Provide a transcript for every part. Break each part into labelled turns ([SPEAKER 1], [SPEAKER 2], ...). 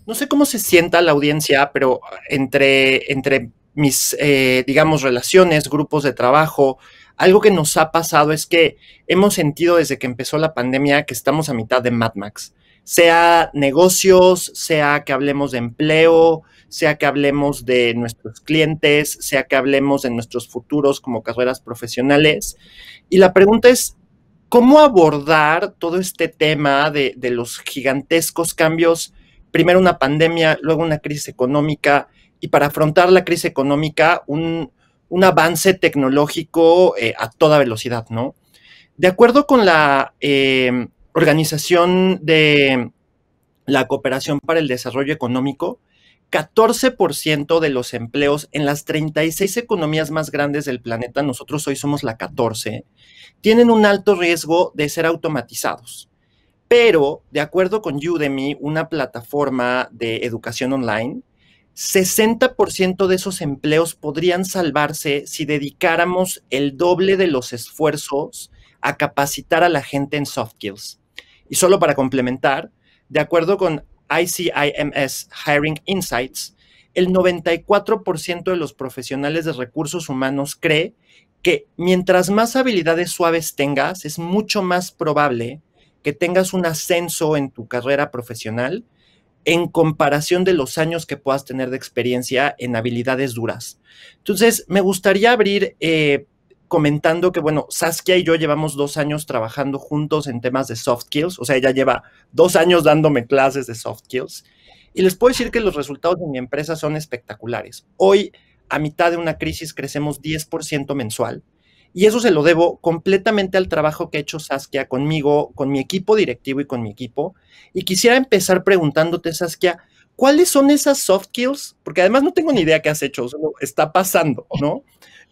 [SPEAKER 1] No sé cómo se sienta la audiencia, pero entre mis, digamos, relaciones, grupos de trabajo, algo que nos ha pasado es que hemos sentido desde que empezó la pandemia que estamos a mitad de Mad Max. Sea negocios, sea que hablemos de empleo, sea que hablemos de nuestros clientes, sea que hablemos de nuestros futuros como carreras profesionales. Y la pregunta es, ¿cómo abordar todo este tema de los gigantescos cambios? Primero una pandemia, luego una crisis económica, y para afrontar la crisis económica, un avance tecnológico a toda velocidad, ¿no? De acuerdo con la Organización de la Cooperación para el Desarrollo Económico, 14% de los empleos en las 36 economías más grandes del planeta, nosotros hoy somos la 14, tienen un alto riesgo de ser automatizados. Pero, de acuerdo con Udemy, una plataforma de educación online, 60% de esos empleos podrían salvarse si dedicáramos el doble de los esfuerzos a capacitar a la gente en soft skills. Y solo para complementar, de acuerdo con ICIMS Hiring Insights, el 94% de los profesionales de recursos humanos cree que mientras más habilidades suaves tengas, es mucho más probable que tengas un ascenso en tu carrera profesional en comparación de los años que puedas tener de experiencia en habilidades duras. Entonces, me gustaría abrir comentando que, bueno, Saskia y yo llevamos 2 años trabajando juntos en temas de soft skills, o sea, ella lleva 2 años dándome clases de soft skills, y les puedo decir que los resultados de mi empresa son espectaculares. Hoy, a mitad de una crisis, crecemos 10% mensual, y eso se lo debo completamente al trabajo que ha hecho Saskia conmigo, con mi equipo directivo y con mi equipo. Y quisiera empezar preguntándote, Saskia, ¿cuáles son esas soft skills? Porque además no tengo ni idea qué has hecho, solo está pasando, ¿no?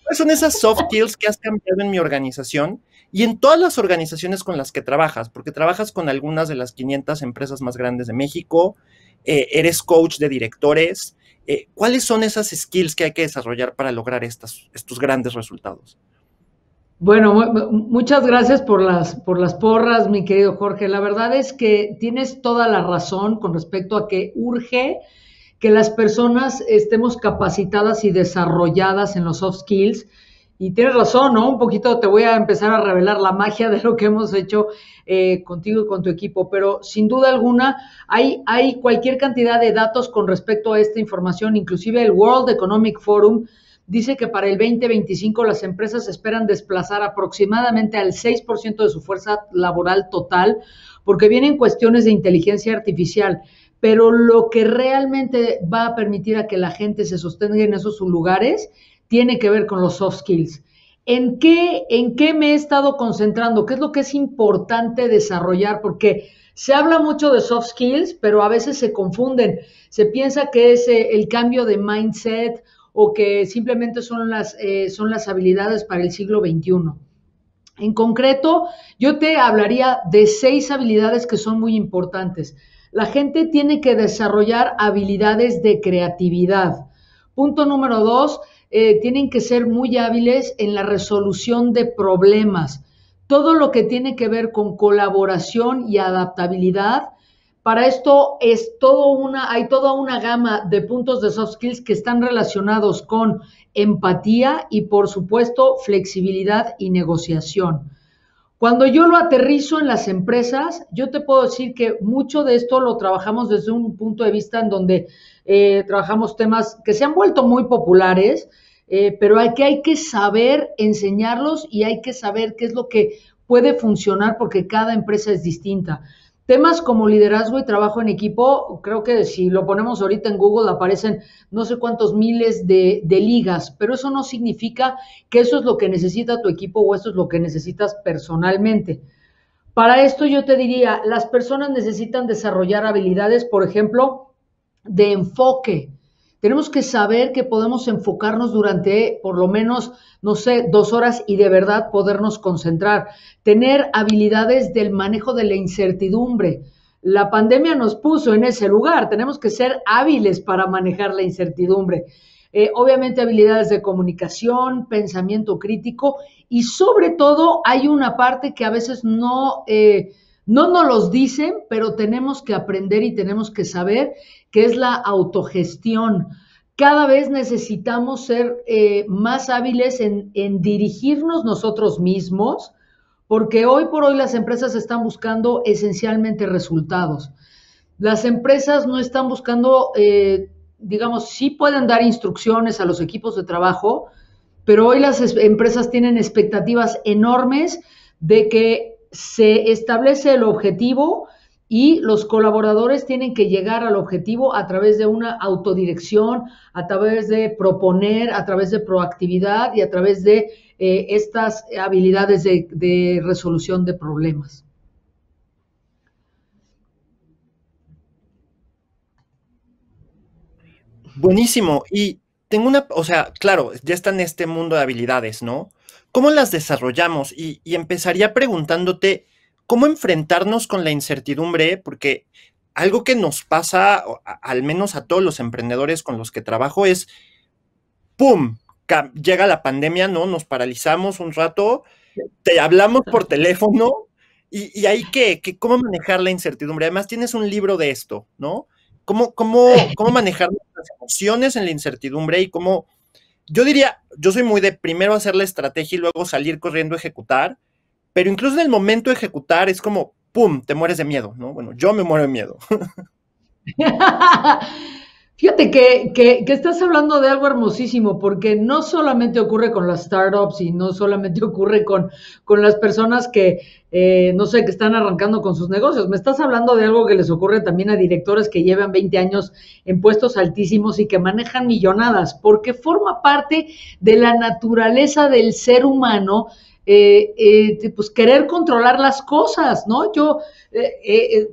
[SPEAKER 1] ¿Cuáles son esas soft skills que has cambiado en mi organización y en todas las organizaciones con las que trabajas? Porque trabajas con algunas de las 500 empresas más grandes de México, eres coach de directores. ¿Cuáles son esas skills que hay que desarrollar para lograr estos grandes resultados?
[SPEAKER 2] Bueno, muchas gracias por las porras, mi querido Jorge. La verdad es que tienes toda la razón con respecto a que urge que las personas estemos capacitadas y desarrolladas en los soft skills. Y tienes razón, ¿no? Un poquito te voy a empezar a revelar la magia de lo que hemos hecho contigo y con tu equipo, pero sin duda alguna hay cualquier cantidad de datos con respecto a esta información, inclusive el World Economic Forum dice que para el 2025 las empresas esperan desplazar aproximadamente al 6% de su fuerza laboral total, porque vienen cuestiones de inteligencia artificial, pero lo que realmente va a permitir a que la gente se sostenga en esos lugares tiene que ver con los soft skills. ¿En qué me he estado concentrando? ¿Qué es lo que es importante desarrollar? Porque se habla mucho de soft skills, pero a veces se confunden. Se piensa que es el cambio de mindset o que simplemente son las habilidades para el siglo XXI. En concreto, yo te hablaría de 6 habilidades que son muy importantes. La gente tiene que desarrollar habilidades de creatividad. Punto número 2, tienen que ser muy hábiles en la resolución de problemas. Todo lo que tiene que ver con colaboración y adaptabilidad. Para esto hay toda una gama de puntos de soft skills que están relacionados con empatía y, por supuesto, flexibilidad y negociación. Cuando yo lo aterrizo en las empresas, yo te puedo decir que mucho de esto lo trabajamos desde un punto de vista en donde trabajamos temas que se han vuelto muy populares, pero hay que saber enseñarlos y hay que saber qué es lo que puede funcionar porque cada empresa es distinta. Temas como liderazgo y trabajo en equipo, creo que si lo ponemos ahorita en Google aparecen no sé cuántos miles de ligas, pero eso no significa que eso es lo que necesita tu equipo o eso es lo que necesitas personalmente. Para esto yo te diría, las personas necesitan desarrollar habilidades, por ejemplo, de enfoque. Tenemos que saber que podemos enfocarnos durante por lo menos, no sé, 2 horas y de verdad podernos concentrar. Tener habilidades del manejo de la incertidumbre. La pandemia nos puso en ese lugar. Tenemos que ser hábiles para manejar la incertidumbre. obviamente habilidades de comunicación, pensamiento crítico y sobre todo hay una parte que a veces no nos los dicen, pero tenemos que aprender y tenemos que saber, que es la autogestión. Cada vez necesitamos ser más hábiles en dirigirnos nosotros mismos, porque hoy por hoy las empresas están buscando esencialmente resultados. Las empresas no están buscando, digamos, sí pueden dar instrucciones a los equipos de trabajo, pero hoy las empresas tienen expectativas enormes de que se establece el objetivo y los colaboradores tienen que llegar al objetivo a través de una autodirección, a través de proponer, a través de proactividad y a través de estas habilidades de resolución de problemas.
[SPEAKER 1] Buenísimo. Y tengo o sea, claro, ya está en este mundo de habilidades, ¿no? ¿Cómo las desarrollamos? Y empezaría preguntándote, ¿cómo enfrentarnos con la incertidumbre? Porque algo que nos pasa, al menos a todos los emprendedores con los que trabajo, es, ¡pum! Llega la pandemia, ¿no? Nos paralizamos un rato, te hablamos por teléfono y ahí ¿cómo manejar la incertidumbre? Además, tienes un libro de esto, ¿no? ¿Cómo manejar las emociones en la incertidumbre y cómo, yo diría, yo soy muy de primero hacer la estrategia y luego salir corriendo a ejecutar, pero incluso en el momento de ejecutar es como, ¡pum!, te mueres de miedo, ¿no? Bueno, yo me muero de miedo.
[SPEAKER 2] Fíjate que estás hablando de algo hermosísimo, porque no solamente ocurre con las startups y no solamente ocurre con las personas que, no sé, que están arrancando con sus negocios. Me estás hablando de algo que les ocurre también a directores que llevan 20 años en puestos altísimos y que manejan millonadas, porque forma parte de la naturaleza del ser humano, pues querer controlar las cosas, ¿no?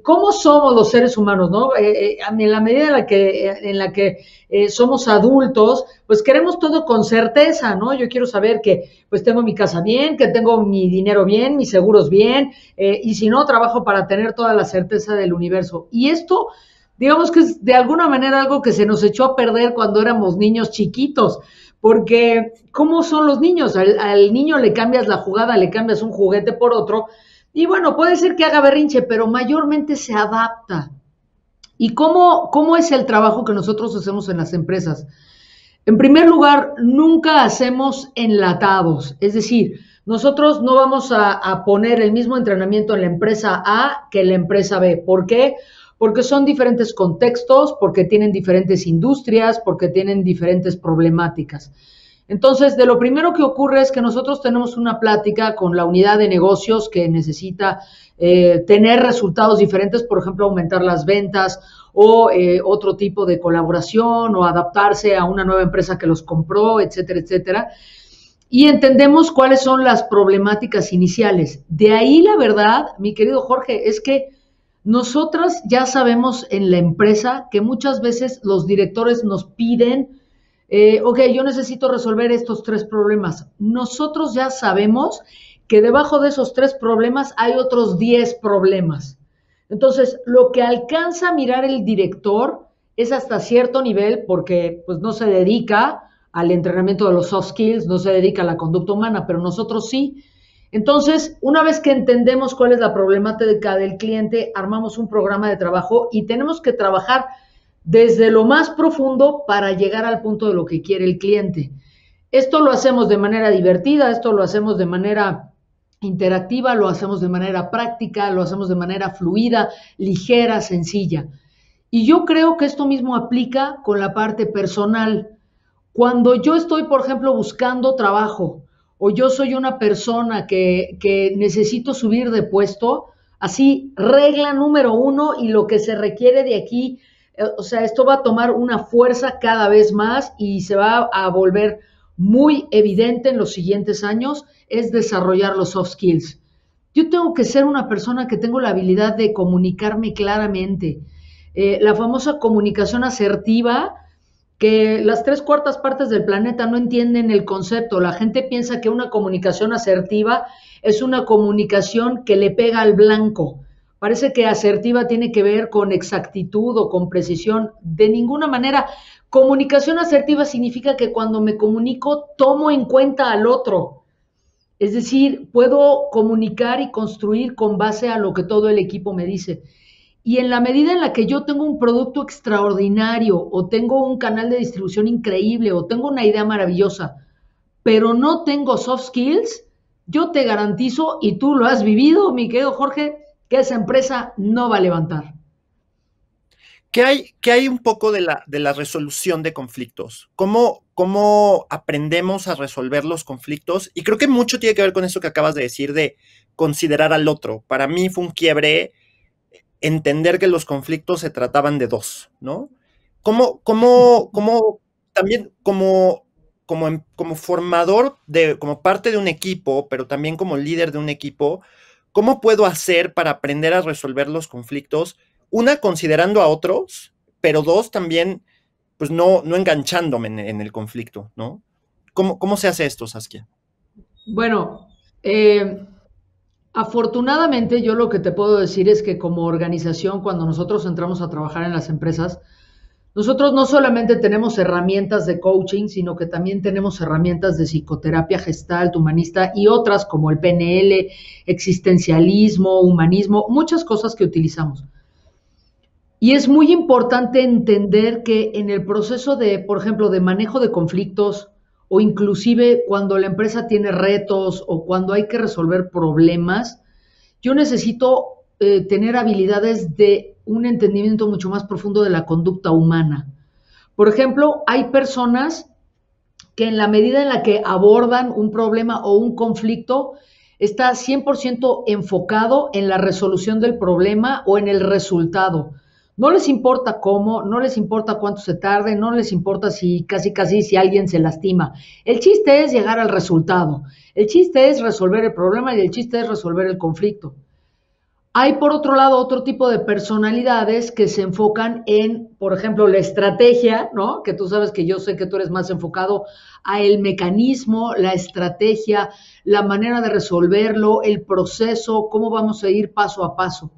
[SPEAKER 2] ¿Cómo somos los seres humanos, no? En la medida en la que somos adultos, pues queremos todo con certeza, ¿no? Yo quiero saber que pues tengo mi casa bien, que tengo mi dinero bien, mis seguros bien, y si no, trabajo para tener toda la certeza del universo. Y esto, digamos que es de alguna manera algo que se nos echó a perder cuando éramos niños chiquitos, porque ¿cómo son los niños? Al niño le cambias la jugada, le cambias un juguete por otro, y bueno, puede ser que haga berrinche, pero mayormente se adapta. ¿Y cómo es el trabajo que nosotros hacemos en las empresas? En primer lugar, nunca hacemos enlatados, es decir, nosotros no vamos a poner el mismo entrenamiento en la empresa A que en la empresa B. ¿Por qué? Porque son diferentes contextos, porque tienen diferentes industrias, porque tienen diferentes problemáticas. Entonces, de lo primero que ocurre es que nosotros tenemos una plática con la unidad de negocios que necesita tener resultados diferentes, por ejemplo, aumentar las ventas o otro tipo de colaboración o adaptarse a una nueva empresa que los compró, etcétera, etcétera. Y entendemos cuáles son las problemáticas iniciales. De ahí, la verdad, mi querido Jorge, es que nosotras ya sabemos en la empresa que muchas veces los directores nos piden, ok, yo necesito resolver estos 3 problemas. Nosotros ya sabemos que debajo de esos 3 problemas hay otros 10 problemas. Entonces, lo que alcanza a mirar el director es hasta cierto nivel, porque pues no se dedica al entrenamiento de los soft skills, no se dedica a la conducta humana, pero nosotros sí. Entonces, una vez que entendemos cuál es la problemática del cliente, armamos un programa de trabajo y tenemos que trabajar desde lo más profundo para llegar al punto de lo que quiere el cliente. Esto lo hacemos de manera divertida, esto lo hacemos de manera interactiva, lo hacemos de manera práctica, lo hacemos de manera fluida, ligera, sencilla. Y yo creo que esto mismo aplica con la parte personal. Cuando yo estoy, por ejemplo, buscando trabajo o yo soy una persona que necesito subir de puesto, así, regla número 1 y lo que se requiere de aquí, o sea, esto va a tomar una fuerza cada vez más y se va a volver muy evidente en los siguientes años, es desarrollar los soft skills. Yo tengo que ser una persona que tengo la habilidad de comunicarme claramente. La famosa comunicación asertiva, que las 3/4 partes del planeta no entienden el concepto. La gente piensa que una comunicación asertiva es una comunicación que le pega al blanco. Parece que asertiva tiene que ver con exactitud o con precisión. De ninguna manera. Comunicación asertiva significa que cuando me comunico tomo en cuenta al otro. Es decir, puedo comunicar y construir con base a lo que todo el equipo me dice. Y en la medida en la que yo tengo un producto extraordinario o tengo un canal de distribución increíble o tengo una idea maravillosa, pero no tengo soft skills, yo te garantizo, y tú lo has vivido, mi querido Jorge, que esa empresa no va a levantar.
[SPEAKER 1] ¿Qué hay un poco de la resolución de conflictos? ¿Cómo aprendemos a resolver los conflictos? Y creo que mucho tiene que ver con eso que acabas de decir de considerar al otro. Para mí fue un quiebre entender que los conflictos se trataban de dos, ¿no? ¿Cómo también como formador, como parte de un equipo, pero también como líder de un equipo, cómo puedo hacer para aprender a resolver los conflictos? Una, considerando a otros, pero dos, también, pues no enganchándome en el conflicto, ¿no? ¿Cómo se hace esto, Saskia?
[SPEAKER 2] Bueno, afortunadamente yo lo que te puedo decir es que como organización, cuando nosotros entramos a trabajar en las empresas, nosotros no solamente tenemos herramientas de coaching, sino que también tenemos herramientas de psicoterapia gestalt, humanista y otras como el PNL, existencialismo, humanismo, muchas cosas que utilizamos. Y es muy importante entender que en el proceso de, por ejemplo, de manejo de conflictos o inclusive cuando la empresa tiene retos o cuando hay que resolver problemas, yo necesito tener habilidades de un entendimiento mucho más profundo de la conducta humana. Por ejemplo, hay personas que en la medida en la que abordan un problema o un conflicto, está 100% enfocado en la resolución del problema o en el resultado. No les importa cómo, no les importa cuánto se tarde, no les importa si casi si alguien se lastima. El chiste es llegar al resultado. El chiste es resolver el problema y el chiste es resolver el conflicto. Hay, por otro lado, otro tipo de personalidades que se enfocan en, por ejemplo, la estrategia, ¿no? Que tú sabes que yo sé que tú eres más enfocado a el mecanismo, la estrategia, la manera de resolverlo, el proceso, cómo vamos a ir paso a paso.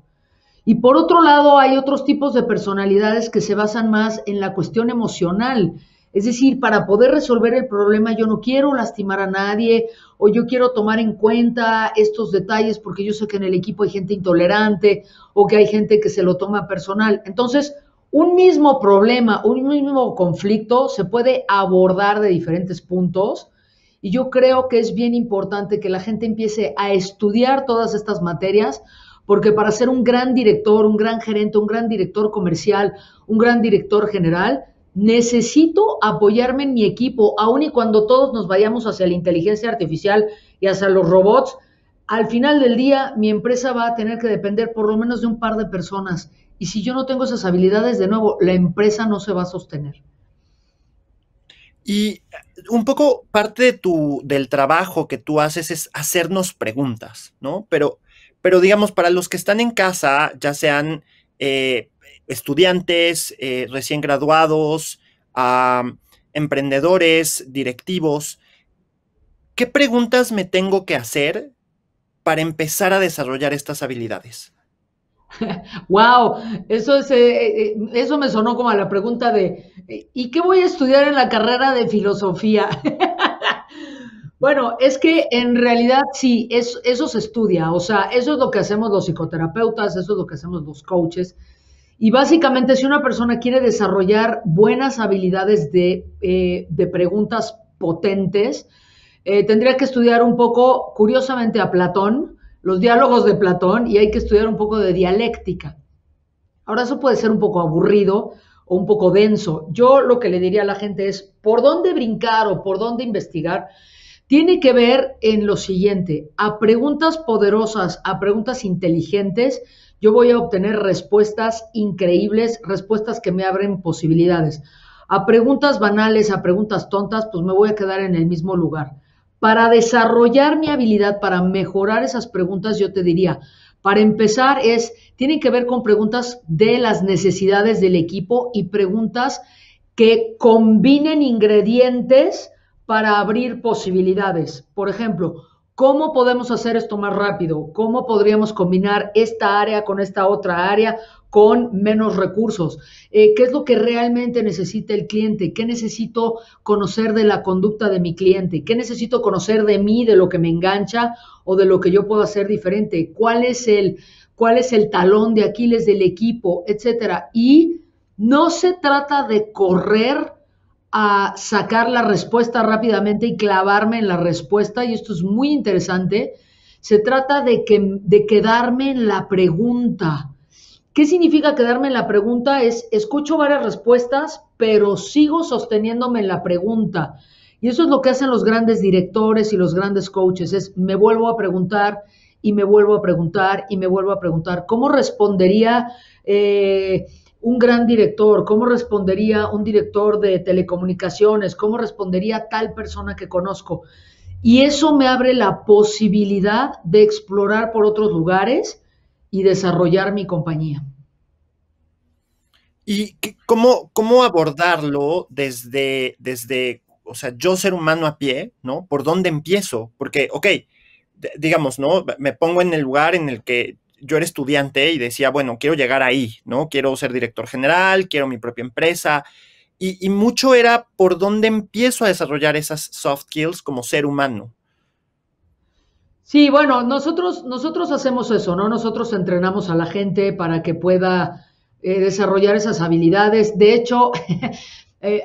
[SPEAKER 2] Y por otro lado, hay otros tipos de personalidades que se basan más en la cuestión emocional. Es decir, para poder resolver el problema yo no quiero lastimar a nadie o yo quiero tomar en cuenta estos detalles porque yo sé que en el equipo hay gente intolerante o que hay gente que se lo toma personal. Entonces, un mismo problema, un mismo conflicto se puede abordar de diferentes puntos y yo creo que es bien importante que la gente empiece a estudiar todas estas materias porque para ser un gran director, un gran gerente, un gran director comercial, un gran director general, necesito apoyarme en mi equipo, aun y cuando todos nos vayamos hacia la inteligencia artificial y hacia los robots, al final del día mi empresa va a tener que depender por lo menos de un par de personas. Y si yo no tengo esas habilidades, de nuevo, la empresa no se va a sostener.
[SPEAKER 1] Y un poco parte del trabajo que tú haces es hacernos preguntas, ¿no? Pero digamos, para los que están en casa, ya sean estudiantes, recién graduados, emprendedores, directivos, ¿qué preguntas me tengo que hacer para empezar a desarrollar estas habilidades?
[SPEAKER 2] Wow, eso me sonó como a la pregunta de ¿y qué voy a estudiar en la carrera de filosofía? Bueno, es que en realidad sí, eso se estudia, o sea, eso es lo que hacemos los psicoterapeutas, eso es lo que hacemos los coaches. Y básicamente, si una persona quiere desarrollar buenas habilidades de preguntas potentes, tendría que estudiar un poco, curiosamente, a Platón, los diálogos de Platón, y hay que estudiar un poco de dialéctica. Ahora, eso puede ser un poco aburrido o un poco denso. Yo lo que le diría a la gente es, ¿por dónde brincar o por dónde investigar? Tiene que ver en lo siguiente, a preguntas poderosas, a preguntas inteligentes, yo voy a obtener respuestas increíbles, respuestas que me abren posibilidades. A preguntas banales, a preguntas tontas, pues me voy a quedar en el mismo lugar. Para desarrollar mi habilidad, para mejorar esas preguntas, yo te diría, para empezar tienen que ver con preguntas de las necesidades del equipo y preguntas que combinen ingredientes para abrir posibilidades. Por ejemplo, ¿Cómo podemos hacer esto más rápido? ¿Cómo podríamos combinar esta área con esta otra área con menos recursos? ¿Qué es lo que realmente necesita el cliente? ¿Qué necesito conocer de la conducta de mi cliente? ¿Qué necesito conocer de mí, de lo que me engancha o de lo que yo puedo hacer diferente? ¿Cuál es el talón de Aquiles del equipo, etcétera? Y no se trata de correr a sacar la respuesta rápidamente y clavarme en la respuesta, y esto es muy interesante. Se trata de quedarme en la pregunta. ¿Qué significa quedarme en la pregunta? Es, escucho varias respuestas, pero sigo sosteniéndome en la pregunta. Y eso es lo que hacen los grandes directores y los grandes coaches, es me vuelvo a preguntar y me vuelvo a preguntar y me vuelvo a preguntar. ¿Cómo respondería un gran director? ¿Cómo respondería un director de telecomunicaciones? ¿Cómo respondería tal persona que conozco? Y eso me abre la posibilidad de explorar por otros lugares y desarrollar mi compañía.
[SPEAKER 1] ¿Y cómo abordarlo desde, o sea, yo ser humano a pie, ¿no? ¿Por dónde empiezo? Porque, ok, digamos, ¿no? Me pongo en el lugar en el que yo era estudiante y decía, bueno, quiero llegar ahí, ¿no? Quiero ser director general, quiero mi propia empresa. Y mucho era por dónde empiezo a desarrollar esas soft skills como ser humano.
[SPEAKER 2] Sí, bueno, nosotros hacemos eso, ¿no? Nosotros entrenamos a la gente para que pueda desarrollar esas habilidades. De hecho,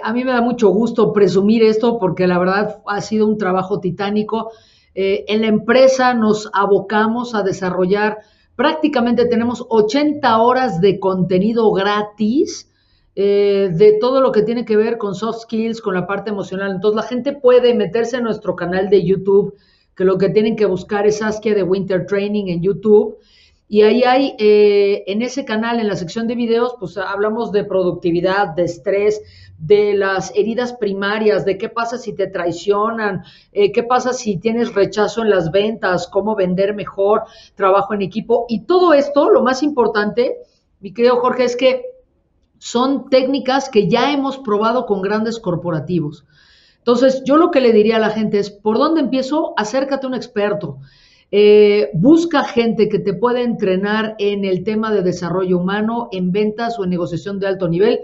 [SPEAKER 2] a mí me da mucho gusto presumir esto porque la verdad ha sido un trabajo titánico. En la empresa nos abocamos a desarrollar, prácticamente tenemos 80 horas de contenido gratis de todo lo que tiene que ver con soft skills, con la parte emocional. Entonces la gente puede meterse en nuestro canal de YouTube, que lo que tienen que buscar es Saskia de Winter Training en YouTube. Y ahí hay, en ese canal, en la sección de videos, pues hablamos de productividad, de estrés, de las heridas primarias, de qué pasa si te traicionan, qué pasa si tienes rechazo en las ventas, cómo vender mejor, trabajo en equipo. Y todo esto, lo más importante, mi querido Jorge, es que son técnicas que ya hemos probado con grandes corporativos. Entonces, yo lo que le diría a la gente es, ¿por dónde empiezo? Acércate a un experto. Busca gente que te pueda entrenar en el tema de desarrollo humano, en ventas o en negociación de alto nivel,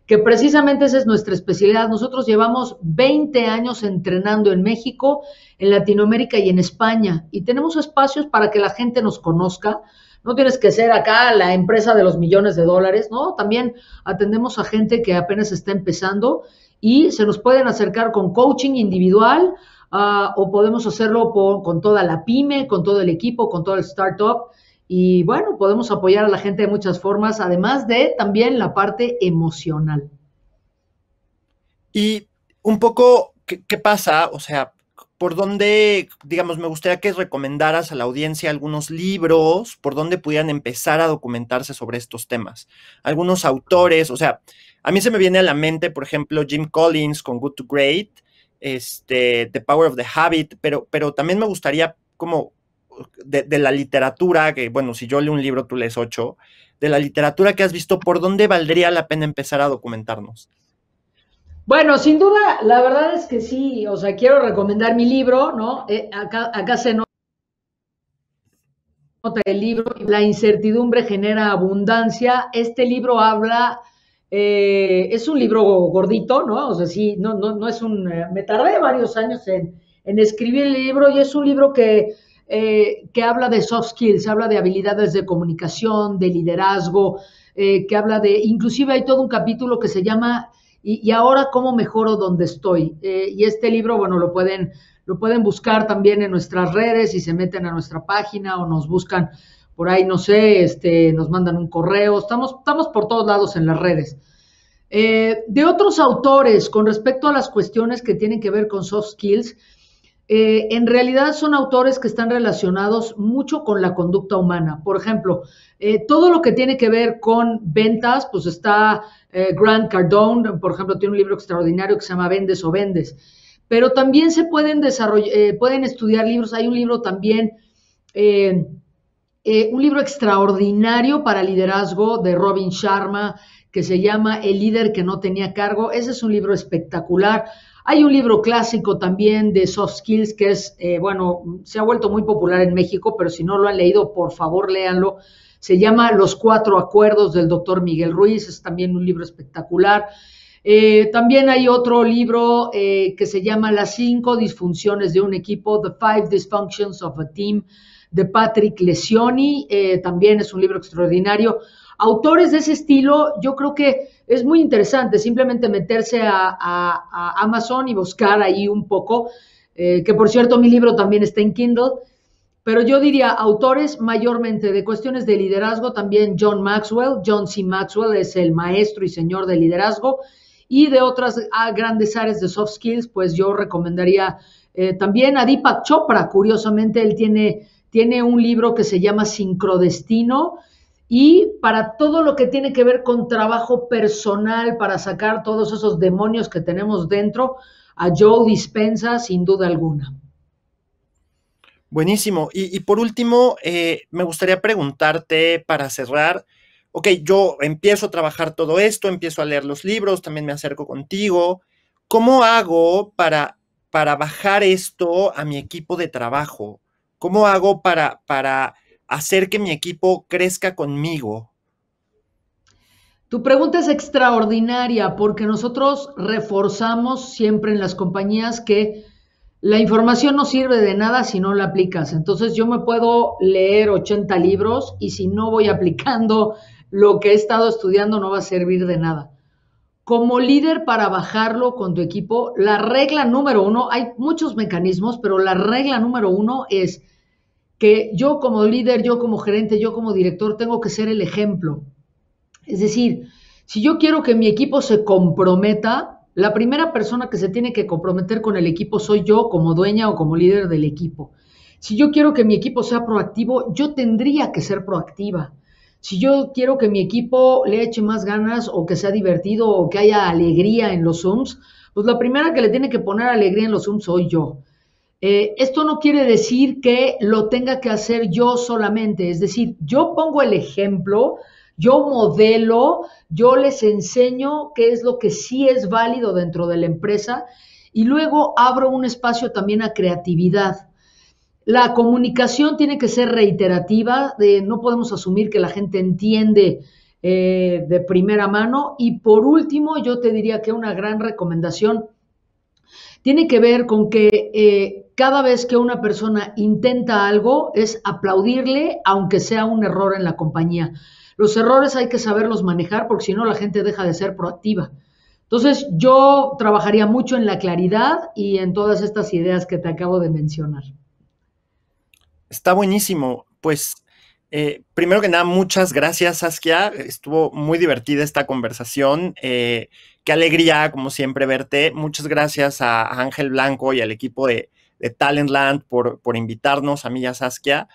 [SPEAKER 2] que precisamente esa es nuestra especialidad. Nosotros llevamos 20 años entrenando en México, en Latinoamérica y en España, y tenemos espacios para que la gente nos conozca. No tienes que ser acá la empresa de los millones de dólares, ¿no? También atendemos a gente que apenas está empezando y se nos pueden acercar con coaching individual o podemos hacerlo con toda la pyme, con todo el equipo, con todo el startup. Y bueno, podemos apoyar a la gente de muchas formas, además de también la parte emocional.
[SPEAKER 1] Y un poco, ¿qué pasa? O sea, por dónde, digamos, me gustaría que recomendaras a la audiencia algunos libros, por dónde pudieran empezar a documentarse sobre estos temas. Algunos autores, o sea, a mí se me viene a la mente, por ejemplo, Jim Collins con Good to Great, The Power of the Habit, pero también me gustaría como de la literatura, que bueno, si yo leo un libro, tú lees 8, de la literatura que has visto, ¿por dónde valdría la pena empezar a documentarnos?
[SPEAKER 2] Bueno, sin duda, la verdad es que sí, o sea, quiero recomendar mi libro, ¿no? Acá se nota el libro, La incertidumbre genera abundancia. Este libro habla, es un libro gordito, ¿no? O sea, sí, no es me tardé varios años en escribir el libro y es un libro que habla de soft skills, habla de habilidades de comunicación, de liderazgo, que habla de, inclusive hay todo un capítulo que se llama y ahora cómo mejoro donde estoy. Y este libro, bueno, lo pueden buscar también en nuestras redes y se meten a nuestra página o nos buscan por ahí, no sé, nos mandan un correo, estamos por todos lados en las redes. De otros autores, con respecto a las cuestiones que tienen que ver con soft skills, en realidad son autores que están relacionados mucho con la conducta humana. Por ejemplo, todo lo que tiene que ver con ventas, pues está Grant Cardone, por ejemplo, tiene un libro extraordinario que se llama Vendes o Vendes. Pero también se pueden pueden estudiar libros. Hay un libro también, un libro extraordinario para liderazgo de Robin Sharma, que se llama El líder que no tenía cargo. Ese es un libro espectacular. Hay un libro clásico también de soft skills que es, bueno, se ha vuelto muy popular en México, pero si no lo han leído, por favor, léanlo. Se llama Los Cuatro Acuerdos del doctor Miguel Ruiz, es también un libro espectacular. También hay otro libro que se llama Las cinco disfunciones de un equipo, The Five Dysfunctions of a Team, de Patrick Lencioni, también es un libro extraordinario. Autores de ese estilo, yo creo que es muy interesante simplemente meterse a Amazon y buscar ahí un poco, que por cierto mi libro también está en Kindle, pero yo diría autores mayormente de cuestiones de liderazgo, también John Maxwell, John C. Maxwell es el maestro y señor del liderazgo, y de otras grandes áreas de soft skills, pues yo recomendaría también a Deepak Chopra, curiosamente él tiene un libro que se llama Sincrodestino, y para todo lo que tiene que ver con trabajo personal, para sacar todos esos demonios que tenemos dentro, a Joe Dispenza, sin duda alguna.
[SPEAKER 1] Buenísimo. Y por último, me gustaría preguntarte para cerrar, ok, yo empiezo a trabajar todo esto, empiezo a leer los libros, también me acerco contigo. ¿Cómo hago para bajar esto a mi equipo de trabajo? ¿Cómo hago para hacer que mi equipo crezca conmigo?
[SPEAKER 2] Tu pregunta es extraordinaria porque nosotros reforzamos siempre en las compañías que la información no sirve de nada si no la aplicas. Entonces yo me puedo leer 80 libros y si no voy aplicando lo que he estado estudiando no va a servir de nada. Como líder para bajarlo con tu equipo, la regla número uno, hay muchos mecanismos, pero la regla número uno es que yo como líder, yo como gerente, yo como director tengo que ser el ejemplo. Es decir, si yo quiero que mi equipo se comprometa, la primera persona que se tiene que comprometer con el equipo soy yo como dueña o como líder del equipo. Si yo quiero que mi equipo sea proactivo, yo tendría que ser proactiva. Si yo quiero que mi equipo le eche más ganas o que sea divertido o que haya alegría en los Zooms, pues la primera que le tiene que poner alegría en los Zooms soy yo. Esto no quiere decir que lo tenga que hacer yo solamente, es decir, yo pongo el ejemplo, yo modelo, yo les enseño qué es lo que sí es válido dentro de la empresa y luego abro un espacio también a creatividad. La comunicación tiene que ser reiterativa, no podemos asumir que la gente entiende de primera mano. Y por último, yo te diría que una gran recomendación tiene que ver con que cada vez que una persona intenta algo es aplaudirle, aunque sea un error en la compañía. Los errores hay que saberlos manejar porque si no la gente deja de ser proactiva. Entonces yo trabajaría mucho en la claridad y en todas estas ideas que te acabo de mencionar.
[SPEAKER 1] Está buenísimo. Pues, primero que nada, muchas gracias, Saskia. Estuvo muy divertida esta conversación. Qué alegría, como siempre, verte. Muchas gracias a Ángel Blanco y al equipo de Talentland por invitarnos, a mí y a Saskia.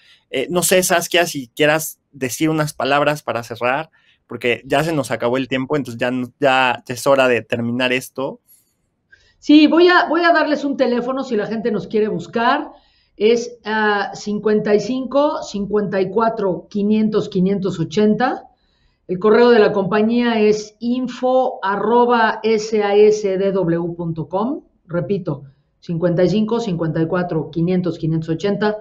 [SPEAKER 1] No sé, Saskia, si quieras decir unas palabras para cerrar, porque ya se nos acabó el tiempo, entonces ya es hora de terminar esto.
[SPEAKER 2] Sí, voy a darles un teléfono si la gente nos quiere buscar. Es 55 54 500 580. El correo de la compañía es info@sasdw.com. Repito, 55 54 500 580,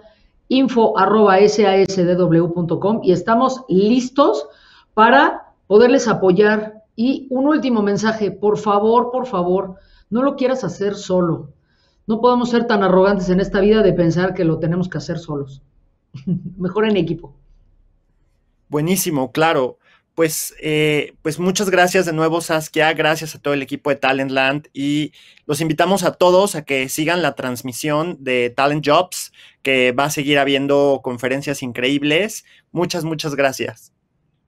[SPEAKER 2] info@sasdw.com. Y estamos listos para poderles apoyar. Y un último mensaje, por favor, no lo quieras hacer solo. No podemos ser tan arrogantes en esta vida de pensar que lo tenemos que hacer solos. Mejor en equipo.
[SPEAKER 1] Buenísimo, claro. Pues muchas gracias de nuevo, Saskia. Gracias a todo el equipo de Talentland y los invitamos a todos a que sigan la transmisión de Talent Jobs, que va a seguir habiendo conferencias increíbles. Muchas gracias.